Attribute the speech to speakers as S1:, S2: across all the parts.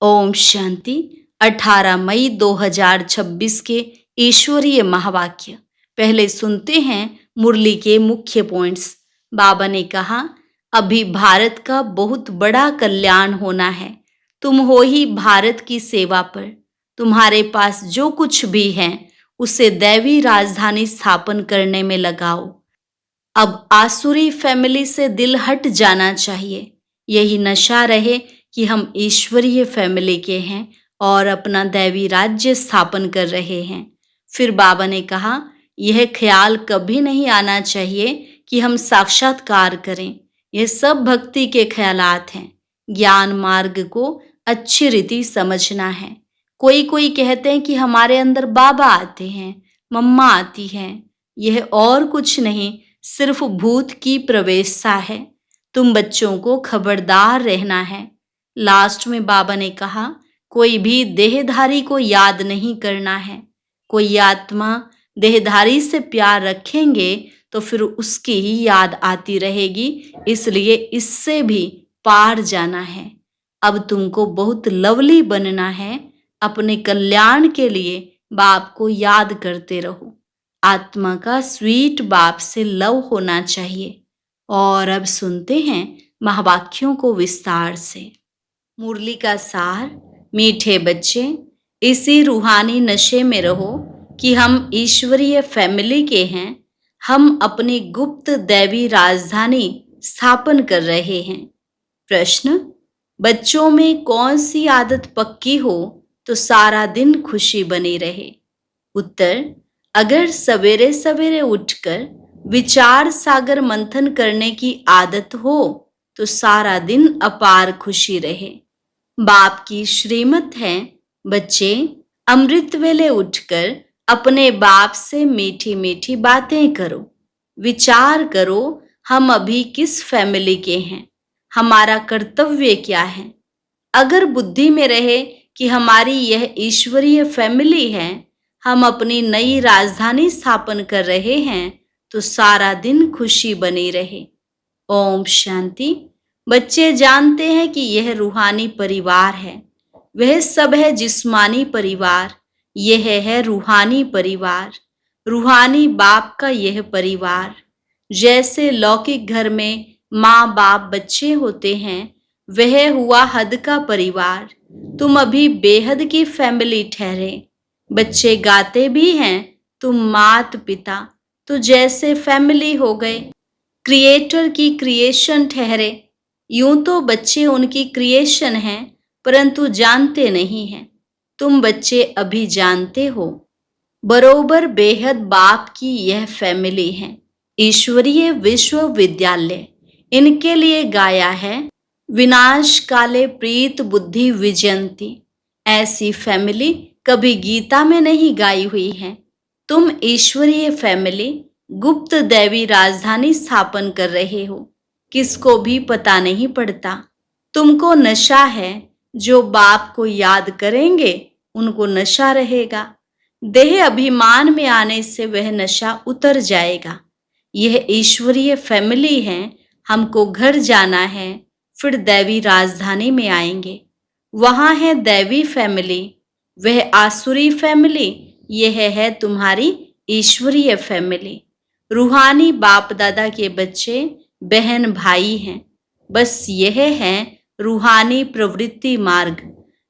S1: ओम शांति। 18 मई 2026 के ईश्वरीय महावाक्य। पहले सुनते हैं मुरली के मुख्य पॉइंट्स। बाबा ने कहा, अभी भारत का बहुत बड़ा कल्याण होना है। तुम हो ही भारत की सेवा पर। तुम्हारे पास जो कुछ भी है उसे दैवी राजधानी स्थापन करने में लगाओ। अब आसुरी फैमिली से दिल हट जाना चाहिए। यही नशा रहे कि हम ईश्वरीय फैमिली के हैं और अपना दैवी राज्य स्थापन कर रहे हैं। फिर बाबा ने कहा, यह ख्याल कभी नहीं आना चाहिए कि हम साक्षात्कार करें। यह सब भक्ति के ख्यालात हैं। ज्ञान मार्ग को अच्छी रीति समझना है। कोई कहते हैं कि हमारे अंदर बाबा आते हैं, मम्मा आती हैं। यह और कुछ नहीं, सिर्फ भूत की प्रवेशता है। तुम बच्चों को खबरदार रहना है। लास्ट में बाबा ने कहा, कोई भी देहधारी को याद नहीं करना है। कोई आत्मा देहधारी से प्यार रखेंगे तो फिर उसकी ही याद आती रहेगी, इसलिए इससे भी पार जाना है। अब तुमको बहुत लवली बनना है। अपने कल्याण के लिए बाप को याद करते रहो। आत्मा का स्वीट बाप से लव होना चाहिए। और अब सुनते हैं महावाक्यों को विस्तार से। मुरली का सार। मीठे बच्चे, इसी रूहानी नशे में रहो कि हम ईश्वरीय फैमिली के हैं। हम अपनी गुप्त दैवी राजधानी स्थापन कर रहे हैं। प्रश्न, बच्चों में कौन सी आदत पक्की हो तो सारा दिन खुशी बनी रहे? उत्तर, अगर सवेरे सवेरे उठकर विचार सागर मंथन करने की आदत हो तो सारा दिन अपार खुशी रहे। बाप की श्रीमत है, बच्चे अमृत वेले उठकर अपने बाप से मीठी मीठी बातें करो। विचार करो, हम अभी किस फैमिली के हैं, हमारा कर्तव्य क्या है। अगर बुद्धि में रहे कि हमारी यह ईश्वरीय फैमिली है, हम अपनी नई राजधानी स्थापन कर रहे हैं, तो सारा दिन खुशी बनी रहे। ओम शांति। बच्चे जानते हैं कि यह रूहानी परिवार है। वह सब है जिस्मानी परिवार, यह है रूहानी परिवार। रूहानी बाप का यह परिवार। जैसे लौकिक घर में माँ बाप बच्चे होते हैं, वह हुआ हद का परिवार। तुम अभी बेहद की फैमिली ठहरे। बच्चे गाते भी हैं, तुम मात पिता तो जैसे फैमिली हो गए। क्रिएटर की क्रिएशन ठहरे। यूं तो बच्चे उनकी क्रिएशन हैं, परंतु जानते नहीं हैं। तुम बच्चे अभी जानते हो। बरोबर बेहद बाप की यह फैमिली है। ईश्वरीय विश्वविद्यालय इनके लिए गाया है, विनाश काले प्रीत बुद्धि विजयंती। ऐसी फैमिली कभी गीता में नहीं गाई हुई है। तुम ईश्वरीय फैमिली गुप्त दैवी राजधानी स्थापन कर रहे हो। किसको भी पता नहीं पड़ता। तुमको नशा है। जो बाप को याद करेंगे उनको नशा रहेगा। देह अभिमान में आने से वह नशा उतर जाएगा। यह ईश्वरीय फैमिली है। हमको घर जाना है, फिर दैवी राजधानी में आएंगे। वहां है दैवी फैमिली, वह आसुरी फैमिली, यह है तुम्हारी ईश्वरीय फैमिली। रूहानी बाप दादा के बच्चे बहन भाई हैं। बस यह है रूहानी प्रवृत्ति मार्ग।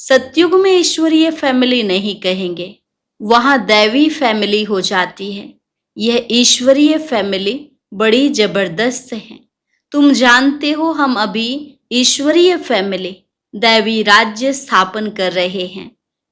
S1: सतयुग में ईश्वरीय फैमिली नहीं कहेंगे, वहां दैवी फैमिली हो जाती है। यह ईश्वरीय फैमिली बड़ी जबरदस्त है। तुम जानते हो, हम अभी ईश्वरीय फैमिली दैवी राज्य स्थापन कर रहे हैं।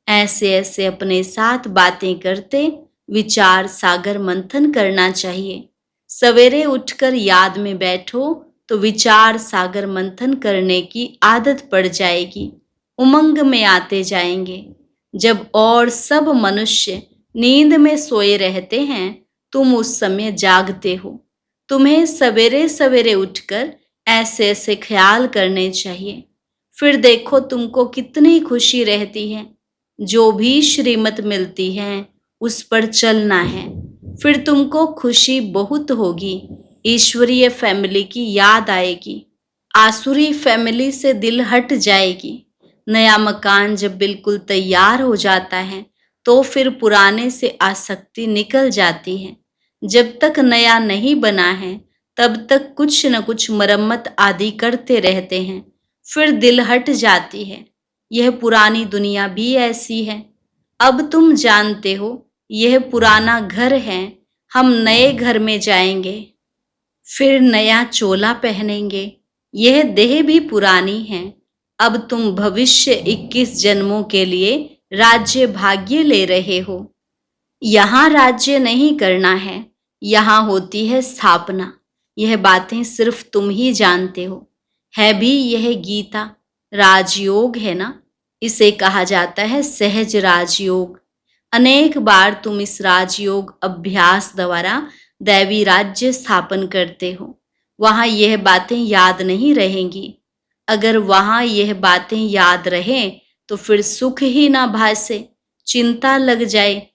S1: ऐसे ऐसे अपने साथ बातें करते विचार सागर मंथन करना चाहिए। सवेरे उठकर याद में बैठो तो विचार सागर मंथन करने की आदत पड़ जाएगी। उमंग में आते जाएंगे। जब और सब मनुष्य नींद में सोए रहते हैं, तुम उस समय जागते हो। तुम्हें सवेरे सवेरे उठकर ऐसे ऐसे ख्याल करने चाहिए। फिर देखो तुमको कितनी खुशी रहती है। जो भी श्रीमत मिलती है उस पर चलना है, फिर तुमको खुशी बहुत होगी। ईश्वरीय फैमिली की याद आएगी। आसुरी फैमिली से दिल हट जाएगी। नया मकान जब बिल्कुल तैयार हो जाता है तो फिर पुराने से आसक्ति निकल जाती है। जब तक नया नहीं बना है तब तक कुछ न कुछ मरम्मत आदि करते रहते हैं, फिर दिल हट जाती है। यह पुरानी दुनिया भी ऐसी है। अब तुम जानते हो, यह पुराना घर है, हम नए घर में जाएंगे, फिर नया चोला पहनेंगे। यह देह भी पुरानी है। अब तुम भविष्य 21 जन्मों के लिए राज्य भाग्य ले रहे हो। यहाँ राज्य नहीं करना है, यहाँ होती है स्थापना। यह बातें सिर्फ तुम ही जानते हो। है भी यह गीता राजयोग है ना, इसे कहा जाता है सहज राजयोग। अनेक बार तुम इस राजयोग अभ्यास द्वारा दैवी राज्य स्थापन करते हो। वहां यह बातें याद नहीं रहेंगी। अगर वहां यह बातें याद रहें तो फिर सुख ही ना भासे, चिंता लग जाए।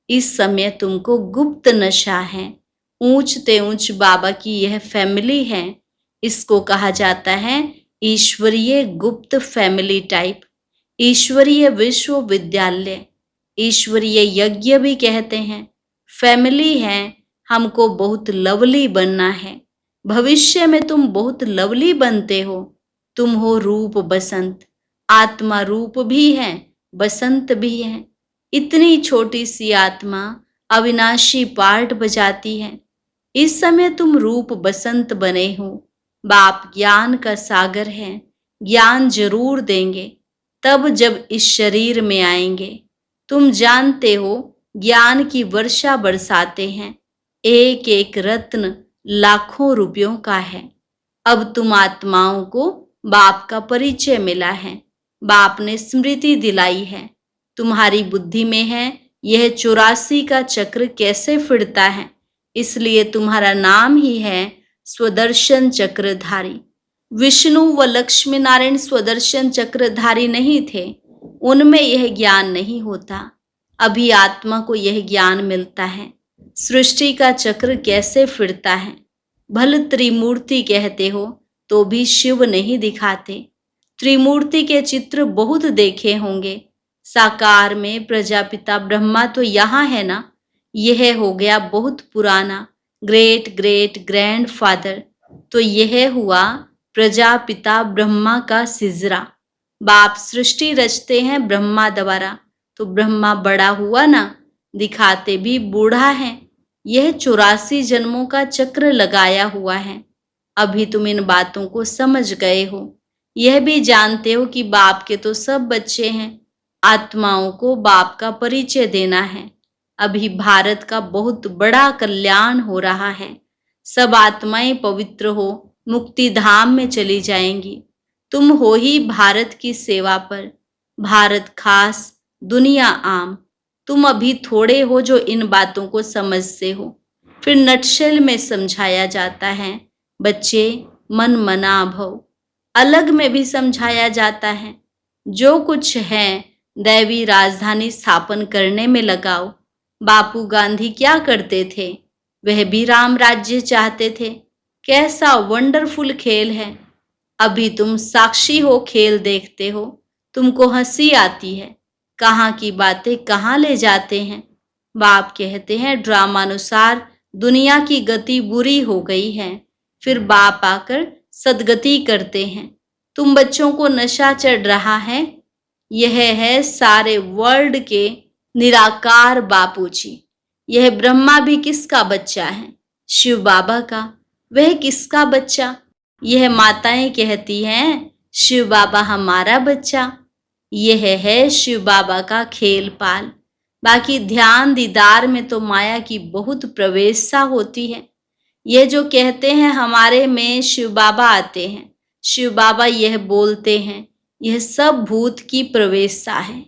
S1: इस समय तुमको गुप्त नशा है। ऊंचते ऊंच बाबा की यह फैमिली है। इसको कहा जाता है ईश्वरीय गुप्त फैमिली टाइप, ईश्वरीय विश्वविद्यालय, ईश्वरीय यज्ञ भी कहते हैं। फैमिली है, हमको बहुत लवली बनना है। भविष्य में तुम बहुत लवली बनते हो। तुम हो रूप बसंत, आत्मा रूप भी है, बसंत भी है। इतनी छोटी सी आत्मा अविनाशी पार्ट बजाती है। इस समय तुम रूप बसंत बने हो। बाप ज्ञान का सागर है, ज्ञान जरूर देंगे तब जब इस शरीर में आएंगे। तुम जानते हो, ज्ञान की वर्षा बरसाते हैं। एक एक रत्न लाखों रुपयों का है। अब तुम आत्माओं को बाप का परिचय मिला है। बाप ने स्मृति दिलाई है। तुम्हारी बुद्धि में है यह 84 का चक्र कैसे फिरता है, इसलिए तुम्हारा नाम ही है स्वदर्शन चक्रधारी। विष्णु व लक्ष्मी नारायण स्वदर्शन चक्रधारी नहीं थे, उनमें यह ज्ञान नहीं होता। अभी आत्मा को यह ज्ञान मिलता है सृष्टि का चक्र कैसे फिरता है। भल त्रिमूर्ति कहते हो तो भी शिव नहीं दिखाते। त्रिमूर्ति के चित्र बहुत देखे होंगे। साकार में प्रजापिता ब्रह्मा तो यहाँ है ना। यह हो गया बहुत पुराना, ग्रेट ग्रेट ग्रैंड फादर। तो यह हुआ प्रजापिता ब्रह्मा का सिजरा। बाप सृष्टि रचते हैं ब्रह्मा द्वारा, तो ब्रह्मा बड़ा हुआ ना, दिखाते भी बूढ़ा है। यह 84 जन्मों का चक्र लगाया हुआ है। अभी तुम इन बातों को समझ गए हो। यह भी जानते हो कि बाप के तो सब बच्चे हैं। आत्माओं को बाप का परिचय देना है। अभी भारत का बहुत बड़ा कल्याण हो रहा है। सब आत्माएं पवित्र हो मुक्ति धाम में चली जाएंगी। तुम हो ही भारत की सेवा पर। भारत खास, दुनिया आम। तुम अभी थोड़े हो जो इन बातों को समझते हो। फिर नटशेल में समझाया जाता है, बच्चे मन मना भव। अलग में भी समझाया जाता है, जो कुछ है दैवी राजधानी स्थापन करने में लगाओ। बापू गांधी क्या करते थे, वह भी राम राज्य चाहते थे। कैसा वंडरफुल खेल है। अभी तुम साक्षी हो, खेल देखते हो, तुमको हंसी आती है। कहाँ की बातें कहाँ ले जाते हैं। बाप कहते हैं ड्रामानुसार दुनिया की गति बुरी हो गई है, फिर बाप आकर सदगति करते हैं। तुम बच्चों को नशा चढ़ रहा है। यह है सारे वर्ल्ड के निराकार बापूजी। यह ब्रह्मा भी किसका बच्चा है, शिव बाबा का। वह किसका बच्चा, यह माताएं कहती हैं शिव बाबा हमारा बच्चा। यह है शिव बाबा का खेल पाल। बाकी ध्यान दीदार में तो माया की बहुत प्रवेशता होती है। यह जो कहते हैं हमारे में शिव बाबा आते हैं, शिव बाबा यह बोलते हैं, यह सब भूत की प्रवेशता है।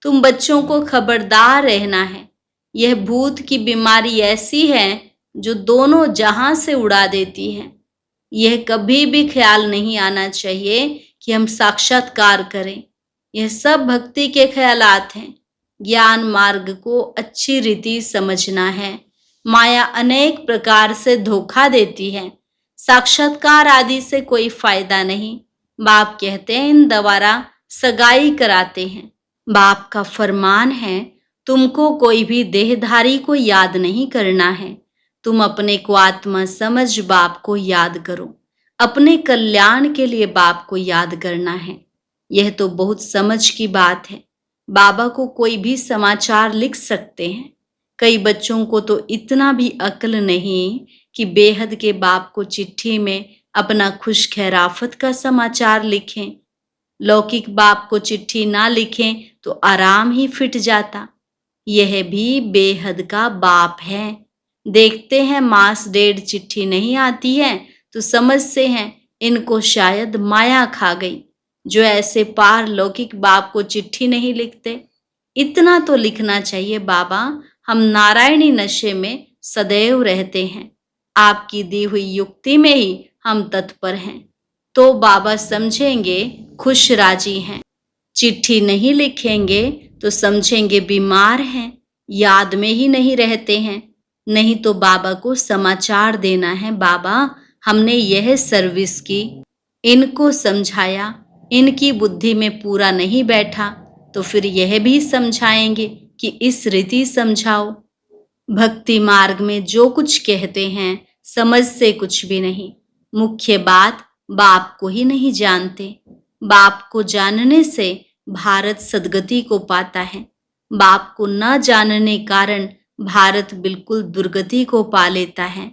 S1: तुम बच्चों को खबरदार रहना है। यह भूत की बीमारी ऐसी है जो दोनों जहां से उड़ा देती है। यह कभी भी ख्याल नहीं आना चाहिए कि हम साक्षात्कार करें। यह सब भक्ति के ख्यालात हैं। ज्ञान मार्ग को अच्छी रीति समझना है। माया अनेक प्रकार से धोखा देती है। साक्षात्कार आदि से कोई फायदा नहीं। बाप कहते हैं इन द्वारा सगाई कराते हैं। बाप का फरमान है, तुमको कोई भी देहधारी को याद नहीं करना है, तुम अपने को आत्मा समझ बाप को याद करो। अपने कल्याण के लिए बाप को याद करना है। यह तो बहुत समझ की बात है। बाबा को कोई भी समाचार लिख सकते हैं। कई बच्चों को तो इतना भी अक्ल नहीं कि बेहद के बाप को चिट्ठी में अपना खुशखैराफत का समाचार लिखें। लौकिक बाप को चिट्ठी ना लिखें तो आराम ही फिट जाता। यह भी बेहद का बाप है। देखते हैं मास डेढ़ चिट्ठी नहीं आती है तो समझते हैं इनको शायद माया खा गई, जो ऐसे पारलौकिक बाप को चिट्ठी नहीं लिखते। इतना तो लिखना चाहिए, बाबा हम नारायणी नशे में सदैव रहते हैं, आपकी दी हुई युक्ति में ही हम तत्पर हैं। तो बाबा समझेंगे खुश राजी हैं। चिट्ठी नहीं लिखेंगे तो समझेंगे बीमार हैं, याद में ही नहीं रहते हैं। नहीं तो बाबा को समाचार देना है, बाबा हमने यह सर्विस की, इनको समझाया, इनकी बुद्धि में पूरा नहीं बैठा, तो फिर यह भी समझाएंगे कि इस रीति समझाओ। भक्ति मार्ग में जो कुछ कहते हैं समझ से कुछ भी नहीं। मुख्य बात बाप को ही नहीं जानते। बाप को जानने से भारत सदगति को पाता है। बाप को न जानने कारण भारत बिल्कुल दुर्गति को पा लेता है।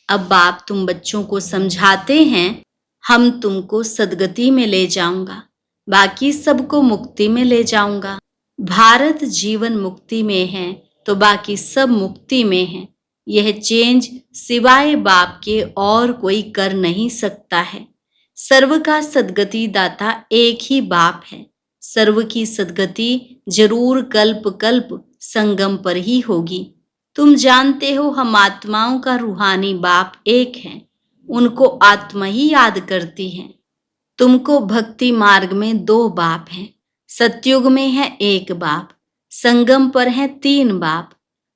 S1: अब बाप तुम बच्चों को समझाते हैं, हम तुमको सदगति में ले जाऊंगा, बाकी सबको मुक्ति में ले जाऊंगा। भारत जीवन मुक्ति में है तो बाकी सब मुक्ति में है। यह चेंज सिवाय बाप के और कोई कर नहीं सकता है। सर्व का सदगति दाता एक ही बाप है। सर्व की सदगति जरूर कल्प कल्प संगम पर ही होगी। तुम जानते हो हम आत्माओं का रूहानी बाप एक है, उनको आत्मा ही याद करती है। तुमको भक्ति मार्ग में दो बाप हैं। सतयुग में है एक बाप, संगम पर है तीन बाप।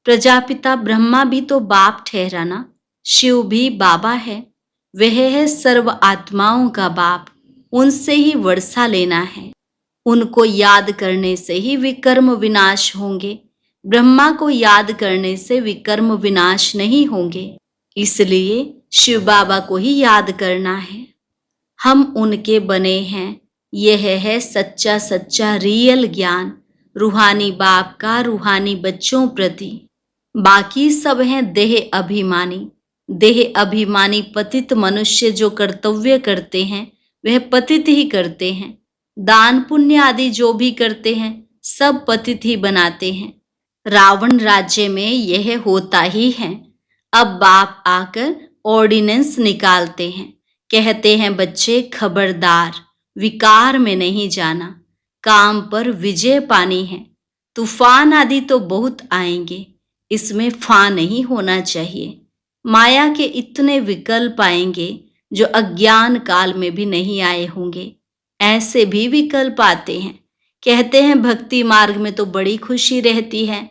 S1: प्रजापिता ब्रह्मा भी तो बाप ठहरा ना, शिव भी बाबा है। वह है सर्व आत्माओं का बाप, उनसे ही वर्षा लेना है। उनको याद करने से ही विकर्म विनाश होंगे। ब्रह्मा को याद करने से विकर्म विनाश नहीं होंगे। इसलिए शिव बाबा को ही याद करना है। हम उनके बने हैं। यह है सच्चा सच्चा रियल ज्ञान, रूहानी बाप का रूहानी बच्चों प्रति। बाकी सब हैं देह अभिमानी। देह अभिमानी पतित मनुष्य जो कर्तव्य करते हैं वह पतित ही करते हैं। दान पुण्य आदि जो भी करते हैं सब पतित ही बनाते हैं। रावण राज्य में यह होता ही है। अब बाप आकर ऑर्डिनेंस निकालते हैं, कहते हैं बच्चे खबरदार, विकार में नहीं जाना, काम पर विजय पानी है। तूफान आदि तो बहुत आएंगे, इसमें फा नहीं होना चाहिए। माया के इतने विकल्प आएंगे जो अज्ञान काल में भी नहीं आए होंगे। ऐसे भी विकल्प आते हैं। कहते हैं भक्ति मार्ग में तो बड़ी खुशी रहती है।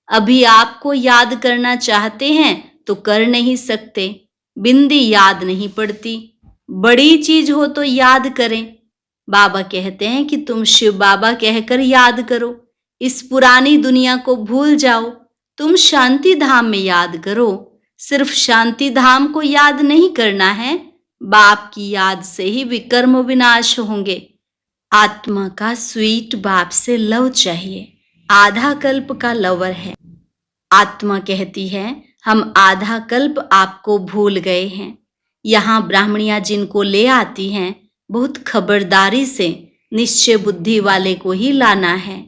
S1: अभी आपको याद करना चाहते हैं तो कर नहीं सकते, बिंदी याद नहीं पड़ती। बड़ी चीज हो तो याद करें। बाबा कहते हैं कि तुम शिव बाबा कहकर याद करो, इस पुरानी दुनिया को भूल जाओ, तुम शांति धाम में याद करो। सिर्फ शांति धाम को याद नहीं करना है, बाप की याद से ही विकर्म विनाश होंगे। आत्मा का स्वीट बाप से लव चाहिए। आधा कल्प का लवर है। आत्मा कहती है हम आधा कल्प आपको भूल गए हैं। यहाँ ब्राह्मणियां जिनको ले आती हैं बहुत खबरदारी से निश्चय बुद्धि वाले को ही लाना है।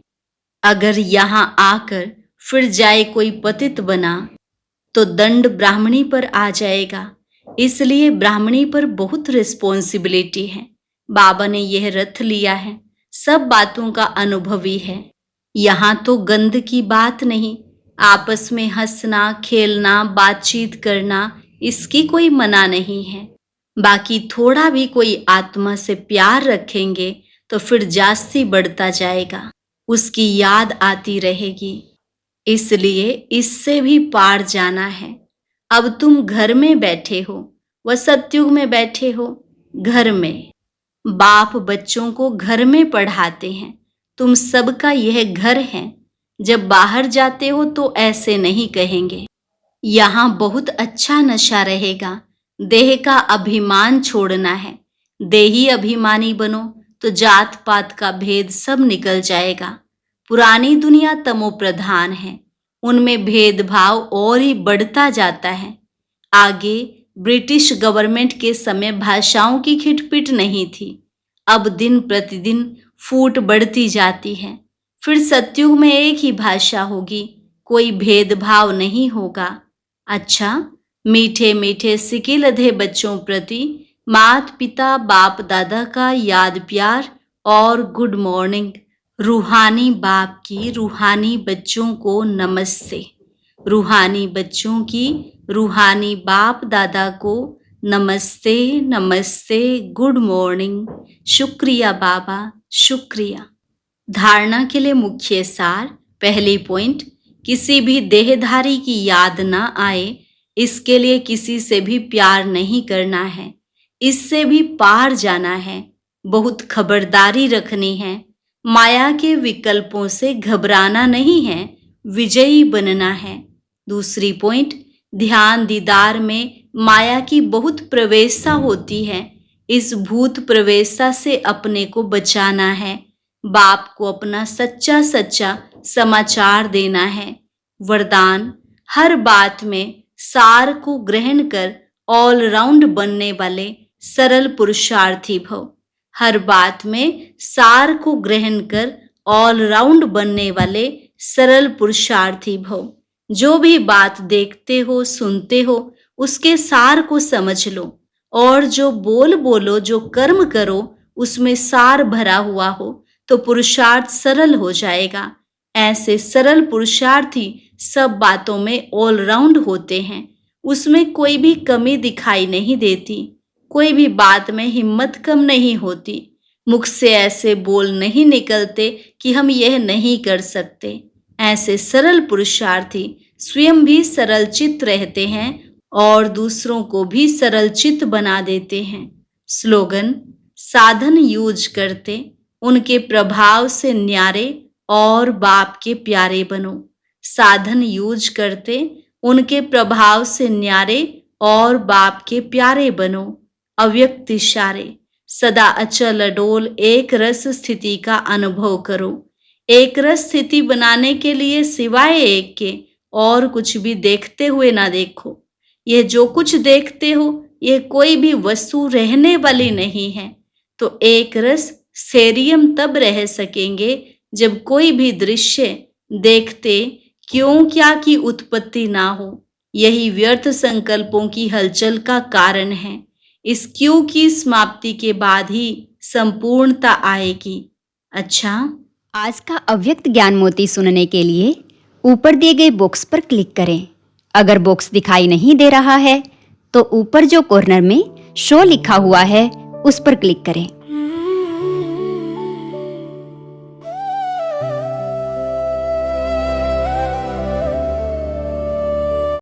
S1: अगर यहाँ आकर फिर जाए कोई पतित बना तो दंड ब्राह्मणी पर आ जाएगा। इसलिए ब्राह्मणी पर बहुत रिस्पॉन्सिबिलिटी है। बाबा ने यह रथ लिया है, सब बातों का अनुभवी है। यहाँ तो गंद की बात नहीं, आपस में हंसना खेलना बातचीत करना इसकी कोई मना नहीं है। बाकी थोड़ा भी कोई आत्मा से प्यार रखेंगे तो फिर जास्ती बढ़ता जाएगा, उसकी याद आती रहेगी। इसलिए इससे भी पार जाना है। अब तुम घर में बैठे हो, वह सतयुग में बैठे हो घर में। बाप बच्चों को घर में पढ़ाते हैं, तुम सबका यह घर है। जब बाहर जाते हो तो ऐसे नहीं कहेंगे, यहाँ बहुत अच्छा नशा रहेगा। देह का अभिमान छोड़ना है। देही अभिमानी बनो तो जात पात का भेद सब निकल जाएगा। पुरानी दुनिया तमो प्रधान है, उनमें भेदभाव और ही बढ़ता जाता है। आगे ब्रिटिश गवर्नमेंट के समय भाषाओं की खिटपिट नहीं थी, अब दिन प्रतिदिन फूट बढ़ती जाती है। फिर सतयुग में एक ही भाषा होगी, कोई भेदभाव नहीं होगा। अच्छा, मीठे मीठे सिके लधे बच्चों प्रति मात पिता बाप दादा का याद प्यार और गुड मॉर्निंग। रूहानी बाप की रूहानी बच्चों को नमस्ते। रूहानी बच्चों की रूहानी बाप दादा को नमस्ते नमस्ते, गुड मॉर्निंग। शुक्रिया बाबा, शुक्रिया। धारणा के लिए मुख्य सार। पहली पॉइंट, किसी भी देहधारी की याद ना आए, इसके लिए किसी से भी प्यार नहीं करना है, इससे भी पार जाना है। बहुत खबरदारी रखनी है। माया के विकल्पों से घबराना नहीं है, विजयी बनना है। दूसरी पॉइंट, ध्यान दीदार में माया की बहुत प्रवेशता होती है, इस भूत प्रवेशता से अपने को बचाना है। बाप को अपना सच्चा सच्चा समाचार देना है। वरदान, हर बात में सार को ग्रहण कर ऑलराउंड बनने वाले सरल पुरुषार्थी भव। हर बात में सार को ग्रहण कर ऑलराउंड बनने वाले सरल पुरुषार्थी भव। जो भी बात देखते हो सुनते हो उसके सार को समझ लो, और जो बोलो जो कर्म करो उसमें सार भरा हुआ हो तो पुरुषार्थ सरल हो जाएगा। ऐसे सरल पुरुषार्थी सब बातों में ऑलराउंड होते हैं, उसमें कोई भी कमी दिखाई नहीं देती, कोई भी बात में हिम्मत कम नहीं होती। मुख से ऐसे बोल नहीं निकलते कि हम यह नहीं कर सकते। ऐसे सरल पुरुषार्थी स्वयं भी सरल चित्त रहते हैं और दूसरों को भी सरल चित्त बना देते हैं। स्लोगन, साधन यूज करते उनके प्रभाव से न्यारे और बाप के प्यारे बनो। साधन यूज करते उनके प्रभाव से न्यारे और बाप के प्यारे बनो। अव्यक्त इशारे, सदा अचल अडोल एक रस स्थिति का अनुभव करो। एक रस स्थिति बनाने के लिए सिवाय एक के और कुछ भी देखते हुए ना देखो। यह जो कुछ देखते हो यह कोई भी वस्तु रहने वाली नहीं है। तो एक रस स्थैर्यम तब रह सकेंगे जब कोई भी दृश्य देखते क्यों क्या की उत्पत्ति ना हो। यही व्यर्थ संकल्पों की हलचल का कारण है। इस क्यों की समाप्ति के बाद ही संपूर्णता आएगी। अच्छा,
S2: आज का अव्यक्त ज्ञान मोती सुनने के लिए ऊपर दिए गए बॉक्स पर क्लिक करें। अगर बॉक्स दिखाई नहीं दे रहा है तो ऊपर जो कॉर्नर में शो लिखा हुआ है उस पर क्लिक करें।